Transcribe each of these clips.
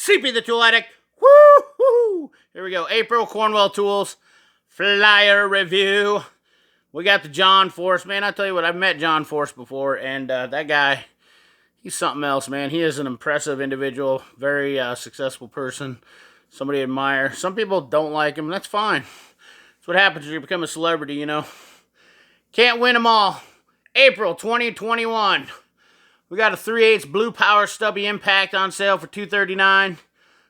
CP the Tool Addict. Woo-hoo! Here we go. April Cornwell Tools Flyer Review. We got the John Force. Man, I tell you what, I've met John Force before, and that guy, he's something else, man. He is an impressive individual, very successful person, somebody I admire. Some people don't like him, and that's fine. That's what happens when you become a celebrity, you know. Can't win them all. April 2021. We got a 3/8 Blue Power Stubby Impact on sale for $239.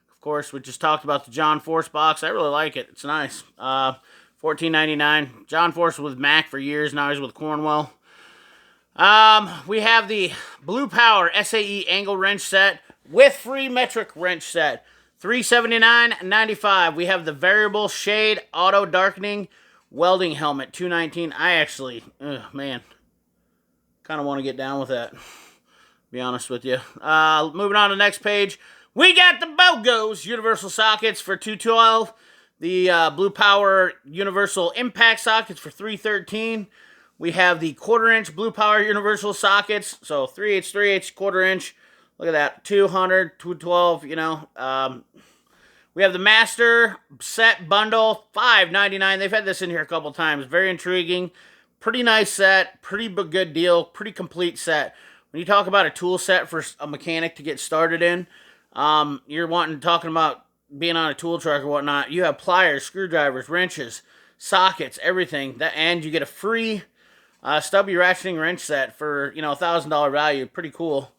Of course, we just talked about the John Force box. I really like it. It's nice. $14.99. John Force was with Mac for years. Now he's with Cornwell. We have the Blue Power SAE angle wrench set with free metric wrench set. $379.95. We have the variable shade auto darkening welding helmet. $219. I actually, man, kind of want to get down with that. Be honest with you. Moving on to the next page. We got the Bogos universal sockets for $212. The Blue Power universal impact sockets for $313. We have the 1/4 inch Blue Power universal sockets. So 3/8, 3/8, 1/4 inch. Look at that. $200, $212, you know. We have the Master Set Bundle, $599. They've had this in here a couple times. Very intriguing. Pretty nice set. Pretty good deal. Pretty complete set. When you talk about a tool set for a mechanic to get started in, you're talking about being on a tool truck or whatnot. You have pliers, screwdrivers, wrenches, sockets, everything. And you get a free stubby ratcheting wrench set for, $1,000 value. Pretty cool.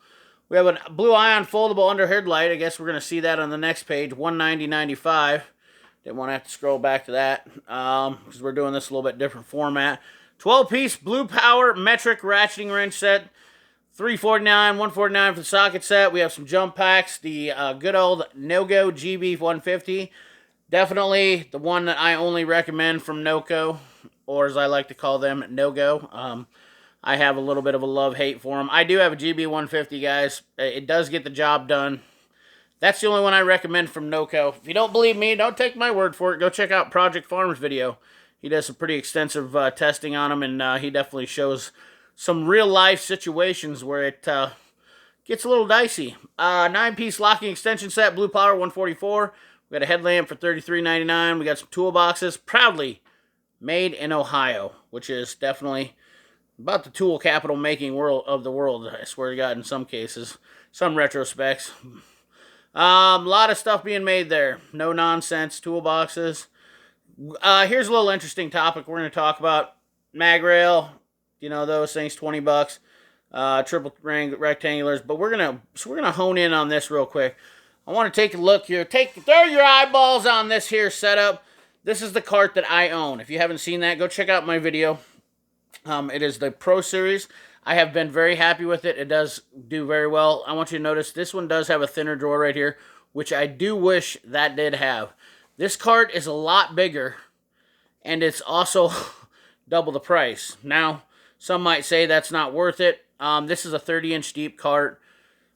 We have a Blue Ion foldable under headlight. I guess we're going to see that on the next page. $190.95. Didn't want to have to scroll back to that because we're doing this a little bit different format. 12-piece Blue Power metric ratcheting wrench set. $349, $149 for the socket set. We have some jump packs. The good old NoGo GB150. Definitely the one that I only recommend from NoCo, or as I like to call them, NoGo. I have a little bit of a love-hate for them. I do have a GB150, guys. It does get the job done. That's the only one I recommend from NoCo. If you don't believe me, don't take my word for it. Go check out Project Farmer's video. He does some pretty extensive testing on them, and he definitely shows some real-life situations where it gets a little dicey. 9-piece locking extension set, Blue Power, $144. We got a headlamp for $33.99. We got some toolboxes, proudly made in Ohio, which is definitely about the tool capital making world of the world, I swear to God, in some cases. Some retrospects. A lot of stuff being made there. No nonsense toolboxes. Here's a little interesting topic we're going to talk about. Mag rail. Those things, $20. Triple ring rectangulars. But we're gonna hone in on this real quick. I want to take a look here. Throw your eyeballs on this here setup. This is the cart that I own. If you haven't seen that, go check out my video. It is the Pro Series. I have been very happy with it. It does do very well. I want you to notice this one does have a thinner drawer right here, which I do wish that did have. This cart is a lot bigger, and it's also double the price. Now, some might say that's not worth it. This is a 30-inch deep cart.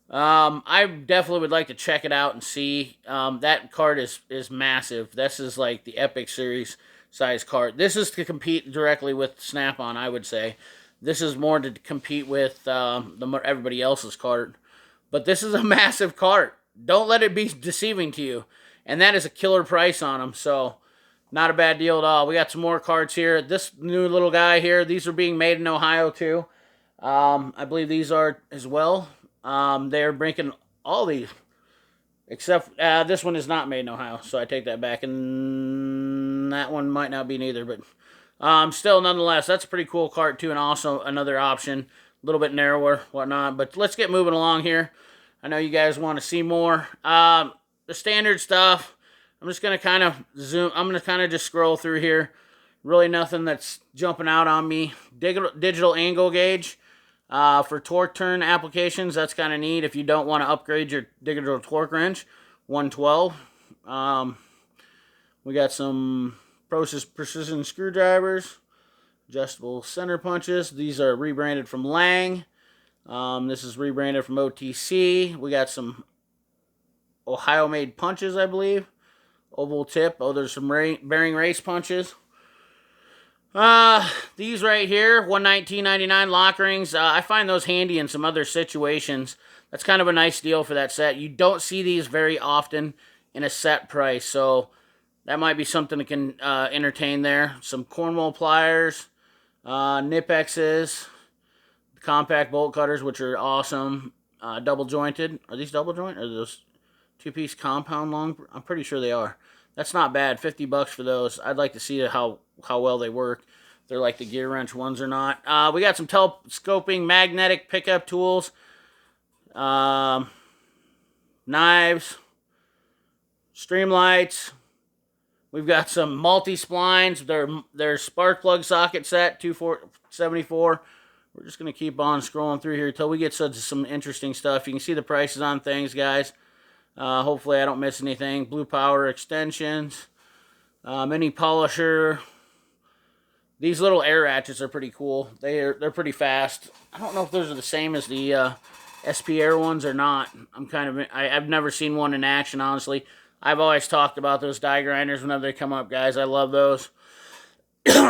I definitely would like to check it out and see. That cart is massive. This is like the Epic Series size cart. This is to compete directly with Snap-on, I would say. This is more to compete with everybody else's cart. But this is a massive cart. Don't let it be deceiving to you. And that is a killer price on them, so not a bad deal at all. We got some more carts here. This new little guy here, these are being made in Ohio too. I believe these are as well. They're breaking all these, except this one is not made in Ohio, so I take that back. And that one might not be neither, but still, nonetheless, that's a pretty cool cart too, and also another option, a little bit narrower, whatnot. But let's get moving along here. I know you guys want to see more. The standard stuff. I'm just going to kind of zoom. I'm going to kind of just scroll through here. Really nothing that's jumping out on me. Digital angle gauge for torque turn applications. That's kind of neat if you don't want to upgrade your digital torque wrench. 112. We got some precision screwdrivers. Adjustable center punches. These are rebranded from Lang. This is rebranded from OTC. We got some Ohio-made punches, I believe. Oval tip. Oh, there's some bearing race punches. These right here, $119.99 lock rings. I find those handy in some other situations. that's kind of a nice deal for that set. You don't see these very often in a set price, so that might be something that can entertain there. Some Cornwell pliers, Nipexes, compact bolt cutters, which are awesome. Double jointed. Are these double jointed? Are those two-piece compound long? I'm pretty sure they are. That's not bad. $50 for those. I'd like to see how well they work. If they're like the gear wrench ones or not. We got some telescoping magnetic pickup tools. Knives. Streamlights. We've got some multi-splines. They're spark plug socket set, 274. We're just going to keep on scrolling through here until we get to some interesting stuff. You can see the prices on things, guys. Hopefully I don't miss anything. Blue Power extensions. Mini polisher. These little air ratchets are pretty cool. They're pretty fast. I don't know if those are the same as the SP Air ones or not. I've never seen one in action, honestly. I've always talked about those die grinders whenever they come up, guys. I love those.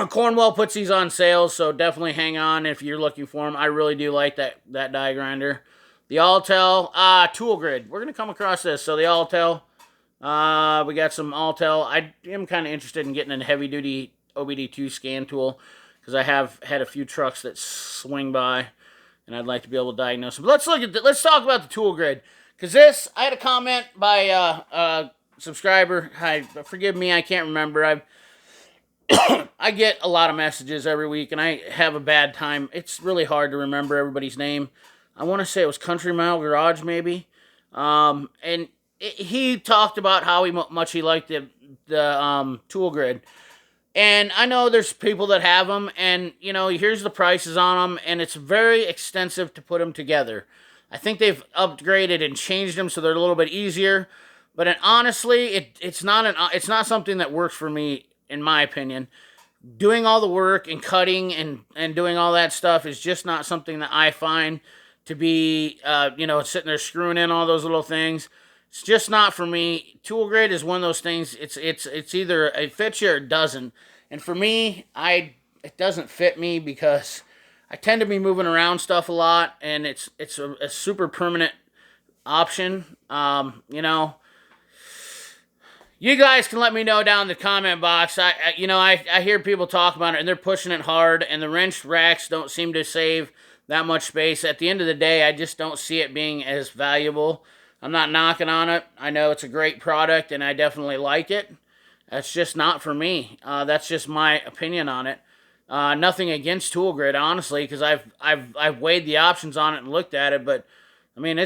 Cornwell puts these on sale, so definitely hang on if you're looking for them. I really do like that die grinder. The Autel tool grid. We're going to come across this. So the Autel, we got some Autel. I am kind of interested in getting a heavy-duty OBD2 scan tool because I have had a few trucks that swing by, and I'd like to be able to diagnose them. But let's talk about the tool grid because I had a comment by a subscriber. Forgive me, I can't remember. I get a lot of messages every week, and I have a bad time. It's really hard to remember everybody's name. I want to say it was Country Mile Garage, maybe. And he talked about how much he liked the tool grid. And I know there's people that have them, and, here's the prices on them, and it's very extensive to put them together. I think they've upgraded and changed them so they're a little bit easier. But honestly, it's not something that works for me, in my opinion. Doing all the work and cutting and doing all that stuff is just not something that I find to be, sitting there screwing in all those little things. It's just not for me. Tool grid is one of those things. It's either it fits you or it doesn't. And for me, it doesn't fit me because I tend to be moving around stuff a lot, and it's a super permanent option. You guys can let me know down in the comment box. I hear people talk about it, and they're pushing it hard, and the wrench racks don't seem to save that much space. At the end of the day, I just don't see it being as valuable. I'm not knocking on it. I know it's a great product, and I definitely like it. That's just not for me. That's just my opinion on it. Nothing against tool grid, honestly, because I've weighed the options on it and looked at it, but I mean,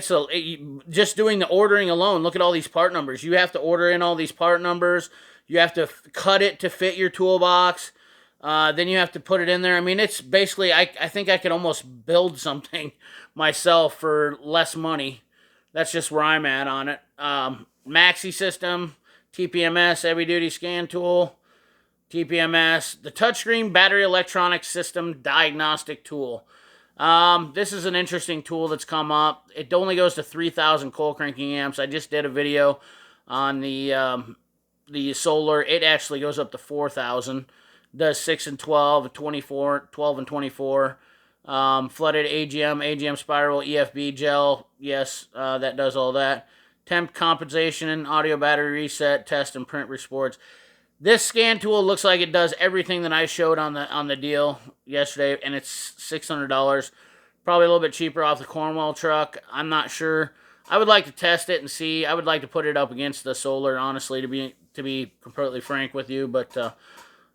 just doing the ordering alone. Look at all these part numbers. You have to order in all these part numbers. You have to cut it to fit your toolbox. Then you have to put it in there. I mean, it's basically, I think I could almost build something myself for less money. That's just where I'm at on it. Maxi system, TPMS, heavy duty scan tool, TPMS, the touchscreen battery electronic system diagnostic tool. This is an interesting tool that's come up. It only goes to 3,000 coil cranking amps. I just did a video on the solar. It actually goes up to 4,000. Does 6 and 12, 24, 12 and 24. Flooded AGM spiral, EFB gel. Yes, that does all that. Temp compensation, audio battery reset, test and print reports. This scan tool looks like it does everything that I showed on the deal yesterday, and it's $600. Probably a little bit cheaper off the Cornwell truck. I'm not sure. I would like to test it and see. I would like to put it up against the solar, honestly, to be completely frank with you. But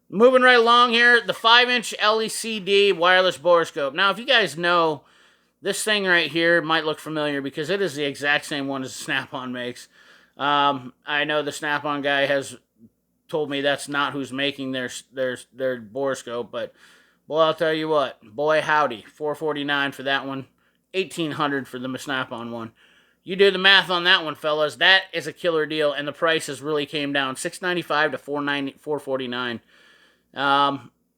moving right along here, the 5-inch LCD wireless borescope. Now, if you guys know, this thing right here might look familiar because it is the exact same one as Snap-on makes. I know the Snap-on guy has told me that's not who's making their borescope, but boy, I'll tell you what, boy howdy, $449 for that one, $1,800 for the Snap-on one. You do the math on that one, fellas. That is a killer deal, and the prices really came down, $695 to $449.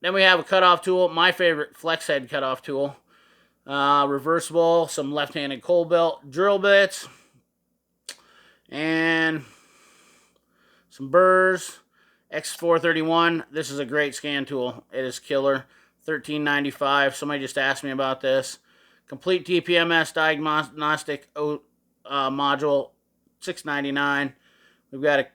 Then we have a cutoff tool, my favorite flex head cutoff tool, reversible, some left-handed coal belt drill bits, and some burrs. X431, this is a great scan tool. It is killer. $13.95. Somebody just asked me about this. Complete TPMS diagnostic module, $6.99. We've got a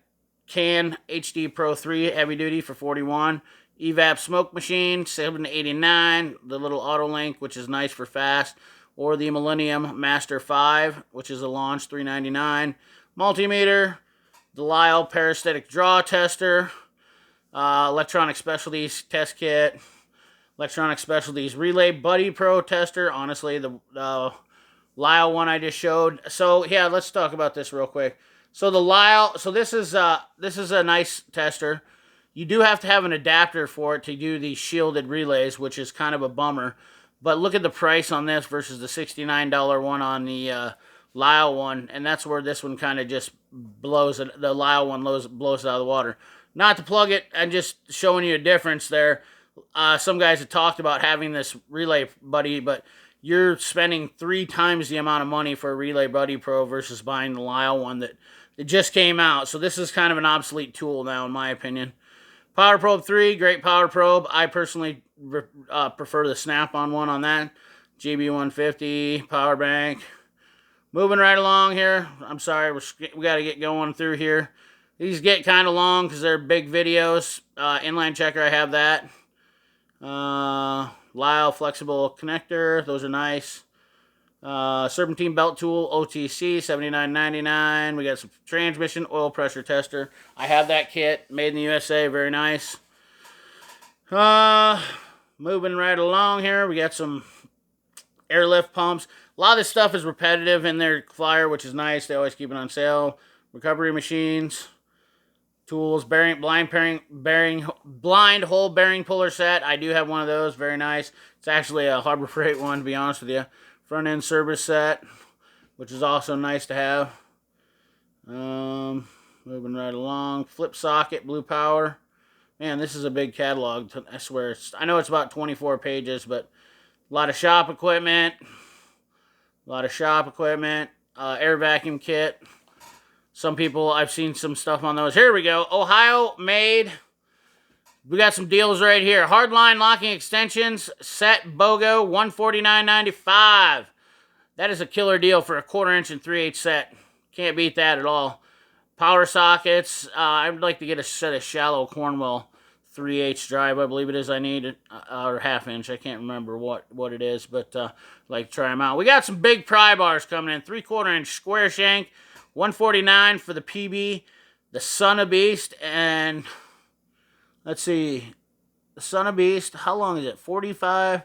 Can HD Pro 3 heavy duty for $41. Evap smoke machine, $7.89. The little auto link, which is nice for fast. Or the Millennium Master 5, which is a launch, $3.99. Multimeter, the lisle parasitic draw tester, electronic specialties test kit, electronic specialties relay buddy pro tester. Honestly, the lisle one I just showed. So yeah, let's talk about this real quick. So the lisle, so this is a nice tester. You do have to have an adapter for it to do these shielded relays, which is kind of a bummer. But look at the price on this versus the $69 one on the lisle one, and that's where this one kind of just blows it. The lisle one blows it out of the water. Not to plug it, I'm just showing you a difference there. Some guys have talked about having this Relay Buddy, but you're spending 3 times the amount of money for a Relay Buddy Pro versus buying the lisle one that it just came out. So this is kind of an obsolete tool now, in my opinion. Power Probe 3, great power probe. I personally prefer the Snap-on one on that. GB150, power bank. Moving right along here. I'm sorry, we got to get going through here. These get kind of long because they're big videos. Inline checker, I have that. Lisle flexible connector, those are nice. Serpentine belt tool, OTC, $79.99. We got some transmission oil pressure tester. I have that kit, made in the USA, very nice. Moving right along here, we got some airlift pumps. A lot of this stuff is repetitive in their flyer, which is nice. They always keep it on sale. Recovery machines, tools, blind hole bearing puller set. I do have one of those, very nice. It's actually a Harbor Freight one, to be honest with you. Front end service set, which is also nice to have. Moving right along. Flip socket, Blue Power. Man, this is a big catalog. I swear. I know it's about 24 pages, but a lot of shop equipment. Air vacuum kit. Some people, I've seen some stuff on those. Here we go. Ohio made. We got some deals right here. Hardline locking extensions, set Bogo, $149.95. That is a killer deal for a 1/4 inch and 3/8 set. Can't beat that at all. Power sockets. I would like to get a set of shallow Cornwell 3/8 drive. I believe it is I need it, or 1/2 inch. I can't remember what it is, but I'd like to try them out. We got some big pry bars coming in. 3/4 inch square shank, $149 for the PB. The Son of Beast, and let's see, the Son of Beast, how long is it? 45?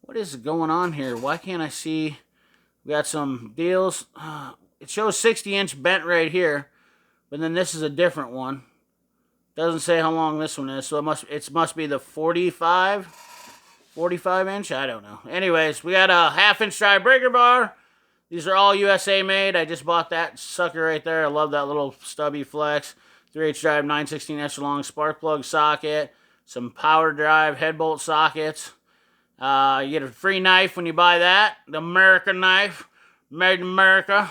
What is going on here? Why can't I see? We got some deals. It shows 60-inch bent right here, but then this is a different one. Doesn't say how long this one is, so it must be the 45 inch. I don't know. Anyways, we got a 1/2 inch drive breaker bar. These are all USA made. I just bought that sucker right there. I love that little stubby flex. 3/8 drive, 9/16 long spark plug socket. Some power drive head bolt sockets. You get a free knife when you buy that. The American knife, made in America.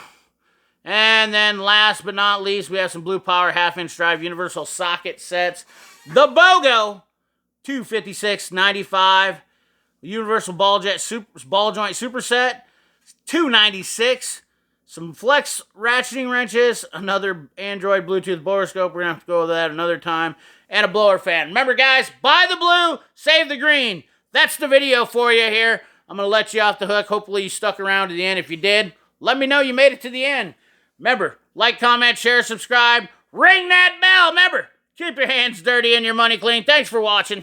And then last but not least, we have some Blue Power 1/2 inch drive universal socket sets. The Bogo, $256.95. Universal ball joint superset, $296. Some flex ratcheting wrenches, another Android Bluetooth borescope. We're going to have to go over that another time. And a blower fan. Remember, guys, buy the blue, save the green. That's the video for you here. I'm going to let you off the hook. Hopefully you stuck around to the end. If you did, let me know you made it to the end. Remember, like, comment, share, subscribe. Ring that bell. Remember, keep your hands dirty and your money clean. Thanks for watching.